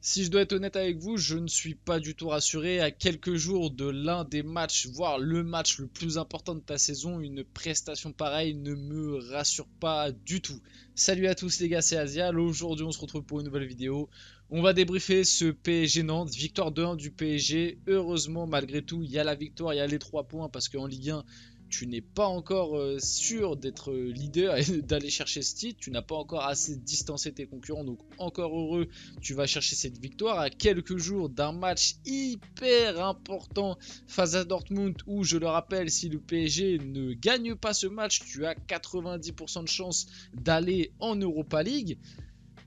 Si je dois être honnête avec vous, je ne suis pas du tout rassuré. À quelques jours de l'un des matchs, voire le match le plus important de ta saison, une prestation pareille ne me rassure pas du tout. Salut à tous les gars, c'est Asial. Aujourd'hui, on se retrouve pour une nouvelle vidéo. On va débriefer ce PSG Nantes, victoire 2-1 du PSG. Heureusement, malgré tout, il y a la victoire, il y a les 3 points parce qu'en Ligue 1, tu n'es pas encore sûr d'être leader et d'aller chercher ce titre. Tu n'as pas encore assez distancé tes concurrents, donc encore heureux tu vas chercher cette victoire à quelques jours d'un match hyper important face à Dortmund où, je le rappelle, si le PSG ne gagne pas ce match, tu as 90% de chance d'aller en Europa League.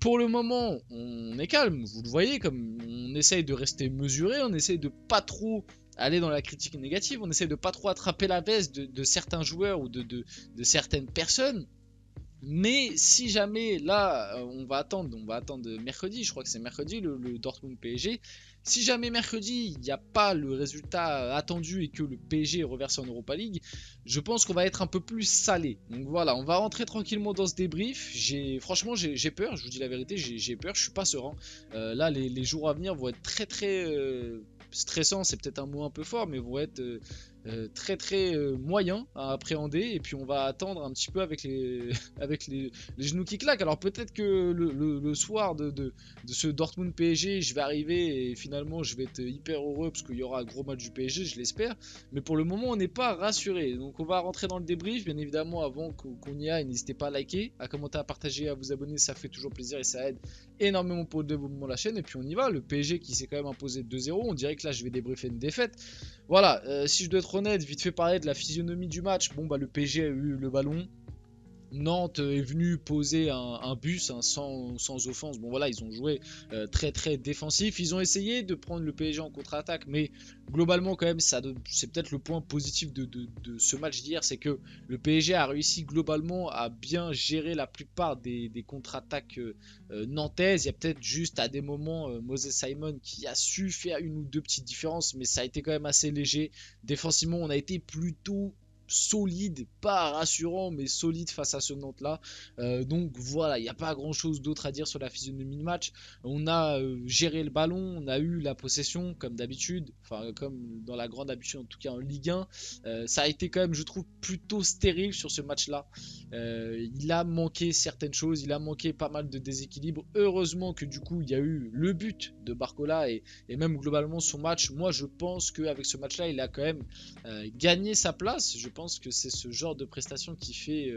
Pour le moment, on est calme, vous le voyez, comme on essaye de rester mesuré, on essaye de pas trop aller dans la critique négative, on essaye de pas trop attraper la veste de certains joueurs ou de certaines personnes. Mais si jamais là, on va attendre mercredi, je crois que c'est mercredi le Dortmund PSG. Si jamais mercredi il n'y a pas le résultat attendu et que le PSG est reversé en Europa League, je pense qu'on va être un peu plus salé. Donc voilà, on va rentrer tranquillement dans ce débrief. Franchement, j'ai peur, je vous dis la vérité, j'ai peur, je suis pas serein. Là, les jours à venir vont être très stressants, c'est peut-être un mot un peu fort, mais vont être très moyens à appréhender. Et puis on va attendre un petit peu avec avec les genoux qui claquent. Alors peut-être que le soir de ce Dortmund PSG, je vais arriver et finalement je vais être hyper heureux parce qu'il y aura un gros match du PSG, je l'espère. Mais pour le moment, on n'est pas rassuré. Donc on va rentrer dans le débrief. Bien évidemment, avant qu'on y aille, n'hésitez pas à liker, à commenter, à partager, à vous abonner. Ça fait toujours plaisir et ça aide énormément pour le développement de la chaîne. Et puis on y va. Le PSG qui s'est quand même imposé 2-0. On dirait que là, je vais débriefer une défaite. Voilà, si je dois être honnête, vite fait parler de la physionomie du match. Bon, bah le PSG a eu le ballon. Nantes est venu poser un bus sans offense. Bon voilà, ils ont joué très défensif. Ils ont essayé de prendre le PSG en contre-attaque, mais globalement quand même, c'est peut-être le point positif de ce match d'hier, c'est que le PSG a réussi globalement à bien gérer la plupart des contre-attaques nantaises. Il y a peut-être juste à des moments Moses Simon qui a su faire une ou deux petites différences, mais ça a été quand même assez léger. Défensivement, on a été plutôt solide, pas rassurant mais solide face à ce Nantes là. Donc voilà, il n'y a pas grand chose d'autre à dire sur la physionomie de match. On a géré le ballon, on a eu la possession comme d'habitude, enfin comme dans la grande habitude en tout cas en Ligue 1. Ça a été quand même, je trouve, plutôt stérile sur ce match là. Il a manqué certaines choses, il a manqué pas mal de déséquilibre. Heureusement que du coup il y a eu le but de Barcola et même globalement son match. Moi je pense qu'avec ce match là il a quand même gagné sa place. Je pense que c'est ce genre de prestation qui fait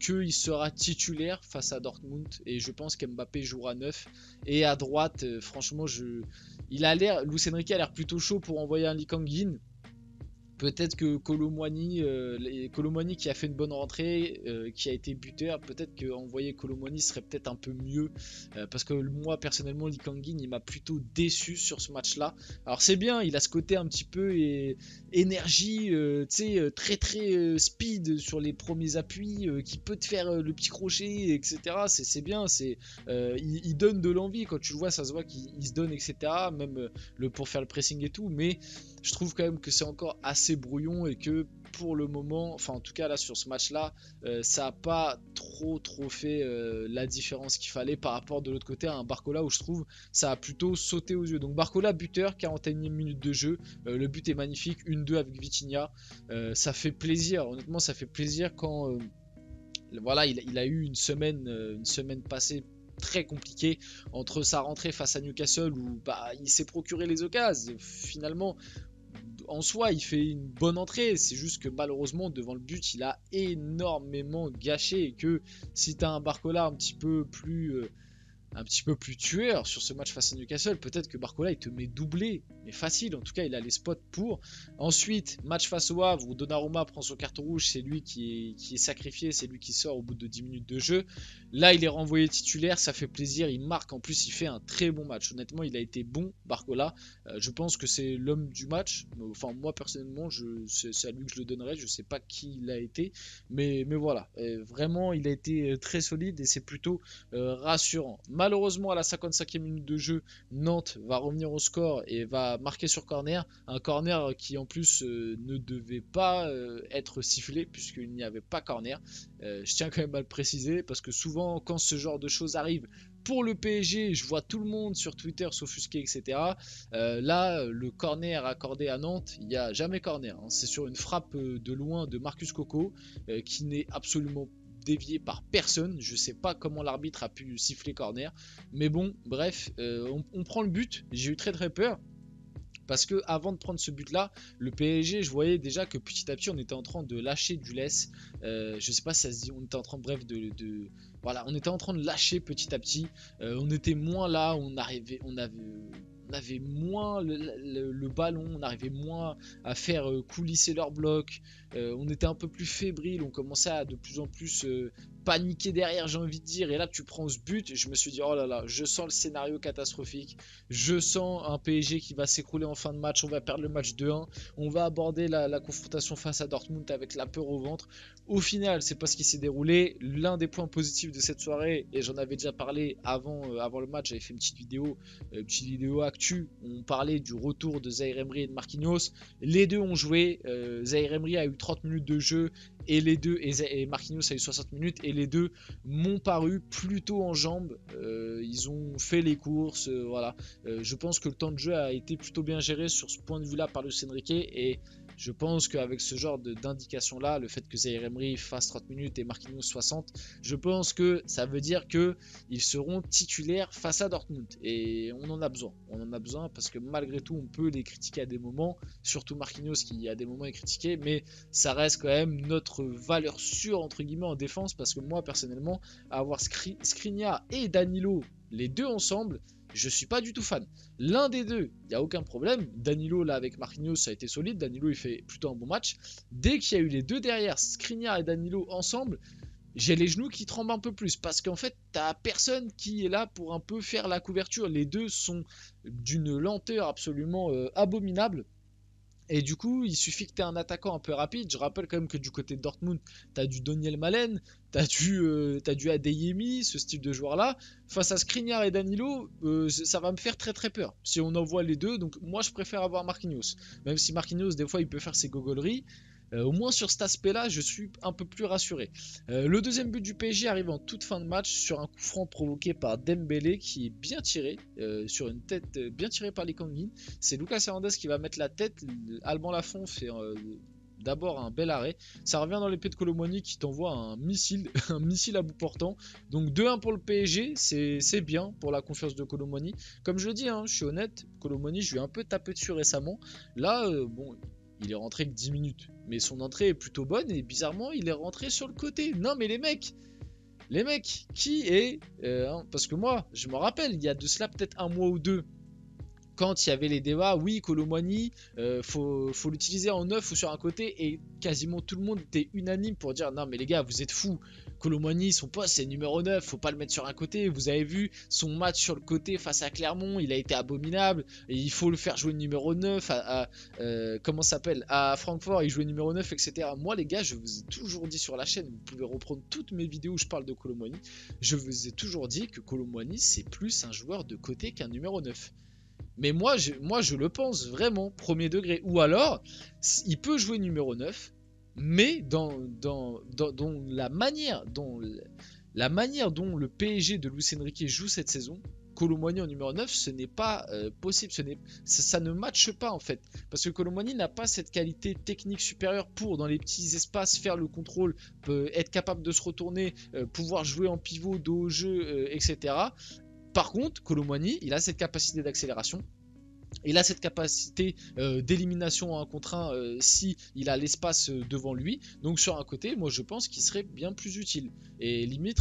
qu'il sera titulaire face à Dortmund, et je pense qu'Mbappé jouera 9 et à droite franchement Luis Enrique a l'air plutôt chaud pour envoyer un Lee Kang-in. Peut-être que Colomwani qui a fait une bonne rentrée, qui a été buteur, peut-être qu'envoyer Colomwani serait peut-être un peu mieux. Parce que moi, personnellement, Lee Kang-in, il m'a plutôt déçu sur ce match-là. Alors c'est bien, il a ce côté un petit peu énergie, tu sais, très speed sur les premiers appuis, qui peut te faire le petit crochet, etc. C'est bien, il donne de l'envie. Quand tu le vois, ça se voit qu'il se donne, etc. Même pour faire le pressing et tout. Mais je trouve quand même que c'est encore assez brouillon et que pour le moment, enfin en tout cas là sur ce match là, ça n'a pas trop fait la différence qu'il fallait par rapport de l'autre côté à un Barcola où je trouve ça a plutôt sauté aux yeux. Donc Barcola buteur, 41e minute de jeu, le but est magnifique, 1-2 avec Vitinha, ça fait plaisir, honnêtement ça fait plaisir quand voilà, il a eu une semaine passée très compliquée entre sa rentrée face à Newcastle où bah, il s'est procuré les occasions. Finalement, en soi, il fait une bonne entrée. C'est juste que malheureusement, devant le but, il a énormément gâché. Et que si tu as un Barcola un petit peu plus tueur sur ce match face à Newcastle, peut-être que Barcola il te met doublé, mais facile, en tout cas il a les spots pour. Ensuite, match face au Havre où Donnarumma prend son carton rouge, c'est lui qui est sacrifié, c'est lui qui sort au bout de 10 minutes de jeu. Là il est renvoyé titulaire, ça fait plaisir, il marque, en plus il fait un très bon match. Honnêtement il a été bon Barcola, je pense que c'est l'homme du match, enfin moi personnellement c'est à lui que je le donnerais, je sais pas qui il a été, mais voilà, vraiment il a été très solide et c'est plutôt rassurant. Malheureusement, à la 55e minute de jeu, Nantes va revenir au score et va marquer sur corner. Un corner qui en plus ne devait pas être sifflé puisqu'il n'y avait pas corner. Je tiens quand même à le préciser parce que souvent quand ce genre de choses arrive, Pour le PSG, je vois tout le monde sur Twitter s'offusquer, etc. Là, le corner accordé à Nantes, il n'y a jamais corner, hein. C'est sur une frappe de loin de Marcus Coco qui n'est absolument dévié par personne. Je sais pas comment l'arbitre a pu siffler corner, mais bon, bref, on prend le but. J'ai eu très peur. Parce que avant de prendre ce but là, le PSG, je voyais déjà que petit à petit on était en train de lâcher du lest. Je sais pas si ça se dit, on était en train, bref, voilà, on était en train de lâcher petit à petit. On était moins là, on avait moins le ballon, on arrivait moins à faire coulisser leur bloc. On était un peu plus fébrile, on commençait à de plus en plus paniquer derrière, j'ai envie de dire. Et là, tu prends ce but, je me suis dit, oh là là, je sens le scénario catastrophique. Je sens un PSG qui va s'écrouler en fin de match, on va perdre le match 2-1. On va aborder la confrontation face à Dortmund avec la peur au ventre. Au final, c'est pas ce qui s'est déroulé. L'un des points positifs de cette soirée, et j'en avais déjà parlé avant le match, j'avais fait une petite vidéo actu. On parlait du retour de Zaïre Emery et de Marquinhos. Les deux ont joué. Zaïre Emery a eu 30 minutes de jeu et les deux, et Marquinhos a eu 60 minutes, et les deux m'ont paru plutôt en jambes. Ils ont fait les courses, voilà. Je pense que le temps de jeu a été plutôt bien géré sur ce point de vue là par Luis Enrique, et je pense qu'avec ce genre d'indication là, le fait que Zaïre Emery fasse 30 minutes et Marquinhos 60, je pense que ça veut dire qu'ils seront titulaires face à Dortmund, et on en a besoin. On en a besoin parce que malgré tout, on peut les critiquer à des moments, surtout Marquinhos qui à des moments est critiqué, mais ça reste quand même notre valeur sûre entre guillemets en défense, parce que moi personnellement, avoir Skriniar et Danilo, les deux ensemble, je suis pas du tout fan. L'un des deux, il n'y a aucun problème. Danilo là avec Marquinhos, ça a été solide. Danilo il fait plutôt un bon match. Dès qu'il y a eu les deux derrière, Skriniar et Danilo ensemble, j'ai les genoux qui tremblent un peu plus, parce qu'en fait t'as personne qui est là pour un peu faire la couverture. Les deux sont d'une lenteur absolument abominable. Et du coup, il suffit que tu aies un attaquant un peu rapide. Je rappelle quand même que du côté de Dortmund, tu as du Daniel Malen, tu as du Adeyemi, ce style de joueur-là. Face à Skriniar et Danilo, ça va me faire très peur si on envoie les deux. Donc moi, je préfère avoir Marquinhos. Même si Marquinhos, des fois, il peut faire ses gogoleries. Au moins sur cet aspect-là, je suis un peu plus rassuré. Le deuxième but du PSG arrive en toute fin de match sur un coup franc provoqué par Dembélé qui est bien tiré, sur une tête bien tirée par les Kangin. C'est Lucas Hernandez qui va mettre la tête. Alban Lafont fait d'abord un bel arrêt. Ça revient dans l'épée de Kolo Muani qui t'envoie un missile, un missile à bout portant. Donc 2-1 pour le PSG, c'est bien pour la confiance de Kolo Muani. Comme je le dis, hein, je suis honnête, Kolo Muani, je lui ai un peu tapé dessus récemment. Là, bon, il est rentré que 10 minutes. Mais son entrée est plutôt bonne et bizarrement, il est rentré sur le côté. Non, mais les mecs, qui est... parce que moi, je me rappelle, il y a de cela peut-être un mois ou deux, quand il y avait les débats, oui, Kolo Muani, faut l'utiliser en neuf ou sur un côté, et quasiment tout le monde était unanime pour dire non mais les gars, vous êtes fous, Kolo Muani, son poste c'est numéro 9, faut pas le mettre sur un côté. Vous avez vu son match sur le côté face à Clermont, il a été abominable, et il faut le faire jouer numéro 9 comment ça s'appelle, à Francfort, il jouait numéro 9, etc. Moi les gars, je vous ai toujours dit sur la chaîne, vous pouvez reprendre toutes mes vidéos où je parle de Kolo Muani, je vous ai toujours dit que Kolo Muani c'est plus un joueur de côté qu'un numéro 9. Mais moi je le pense vraiment, premier degré. Ou alors, il peut jouer numéro 9, mais dans la manière dont le PSG de Luis Enrique joue cette saison, Kolo Muani en numéro 9, ce n'est pas possible. Ça ne matche pas en fait. Parce que Kolo Muani n'a pas cette qualité technique supérieure pour, dans les petits espaces, faire le contrôle, être capable de se retourner, pouvoir jouer en pivot, dos au jeu, etc. Par contre, Kolo Muani, il a cette capacité d'accélération. Il a cette capacité d'élimination en 1 contre 1 si il a l'espace devant lui. Donc sur un côté, moi je pense qu'il serait bien plus utile. Et limite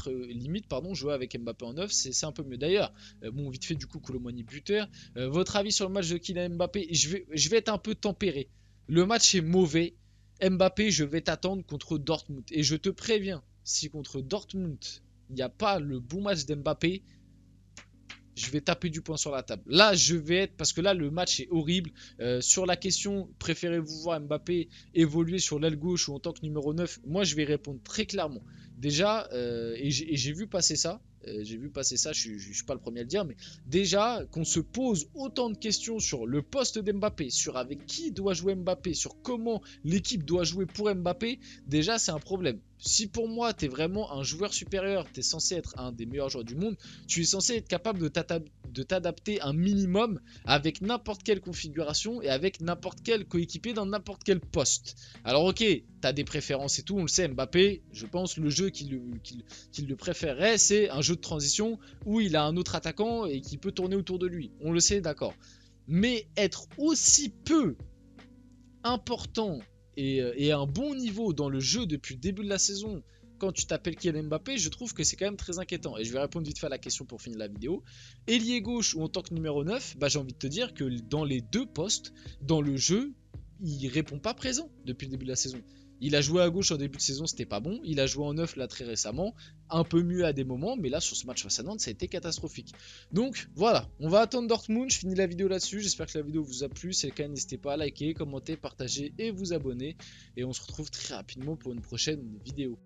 jouer avec Mbappé en 9, c'est un peu mieux. D'ailleurs, bon vite fait du coup Kolo Muani buteur. Votre avis sur le match de Kylian Mbappé? Je vais être un peu tempéré. Le match est mauvais. Mbappé, je vais t'attendre contre Dortmund. Et je te préviens, si contre Dortmund, il n'y a pas le bon match d'Mbappé, je vais taper du poing sur la table. Là, je vais être... Parce que là, le match est horrible. Sur la question, préférez-vous voir Mbappé évoluer sur l'aile gauche ou en tant que numéro 9? Moi, je vais répondre très clairement. Déjà, et j'ai vu passer ça, j'ai vu passer ça, je suis pas le premier à le dire, mais déjà qu'on se pose autant de questions sur le poste d'Mbappé, sur avec qui doit jouer Mbappé, sur comment l'équipe doit jouer pour Mbappé, déjà c'est un problème. Si pour moi tu es vraiment un joueur supérieur, tu es censé être un des meilleurs joueurs du monde, tu es censé être capable de t'adapter un minimum avec n'importe quelle configuration et avec n'importe quel coéquipier dans n'importe quel poste. Alors ok, tu as des préférences et tout, on le sait, Mbappé, je pense le jeu qu'il le préférerait, c'est un jeu de transition où il a un autre attaquant et qui peut tourner autour de lui. On le sait, d'accord. Mais être aussi peu important et à un bon niveau dans le jeu depuis le début de la saison, quand tu t'appelles Kylian Mbappé, je trouve que c'est quand même très inquiétant. Et je vais répondre vite fait à la question pour finir la vidéo. Ailier gauche ou en tant que numéro 9, bah, j'ai envie de te dire que dans les deux postes, dans le jeu, il répond pas présent depuis le début de la saison. Il a joué à gauche en début de saison, c'était pas bon. Il a joué en 9 là très récemment, un peu mieux à des moments, mais là sur ce match face à Nantes, ça a été catastrophique. Donc voilà, on va attendre Dortmund. Je finis la vidéo là-dessus. J'espère que la vidéo vous a plu. Si c'est le cas, n'hésitez pas à liker, commenter, partager et vous abonner. Et on se retrouve très rapidement pour une prochaine vidéo.